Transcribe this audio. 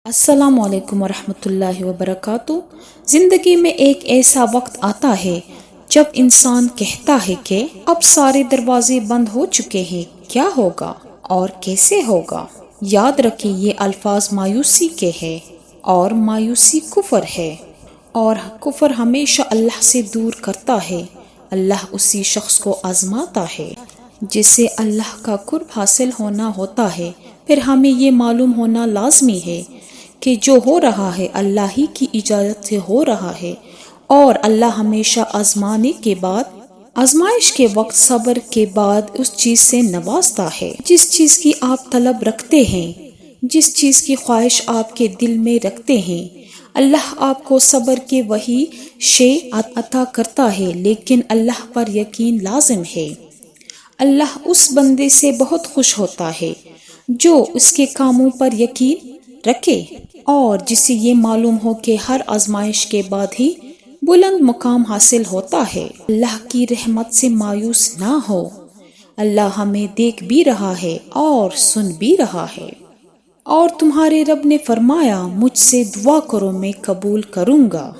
السلام علیکم ورحمۃ اللہ وبرکاتہ۔ زندگی میں ایک ایسا وقت آتا ہے جب انسان کہتا ہے کہ اب سارے دروازے بند ہو چکے ہیں، کیا ہوگا اور کیسے ہوگا؟ یاد رکھیں، یہ الفاظ مایوسی کے ہیں، اور مایوسی کفر ہے، اور کفر ہمیشہ اللہ سے دور کرتا ہے۔ اللہ اسی شخص کو آزماتا ہے جسے اللہ کا قرب حاصل ہونا ہوتا ہے۔ پھر ہمیں یہ معلوم ہونا لازمی ہے کہ جو ہو رہا ہے اللہ ہی کی اجازت سے ہو رہا ہے، اور اللہ ہمیشہ آزمائش کے وقت صبر کے بعد اس چیز سے نوازتا ہے جس چیز کی آپ طلب رکھتے ہیں، جس چیز کی خواہش آپ کے دل میں رکھتے ہیں۔ اللہ آپ کو صبر کے وہی شے عطا کرتا ہے، لیکن اللہ پر یقین لازم ہے۔ اللہ اس بندے سے بہت خوش ہوتا ہے جو اس کے کاموں پر یقین رکھے، اور جسے یہ معلوم ہو کہ ہر آزمائش کے بعد ہی بلند مقام حاصل ہوتا ہے۔ اللہ کی رحمت سے مایوس نہ ہو، اللہ ہمیں دیکھ بھی رہا ہے اور سن بھی رہا ہے، اور تمہارے رب نے فرمایا، مجھ سے دعا کرو میں قبول کروں گا۔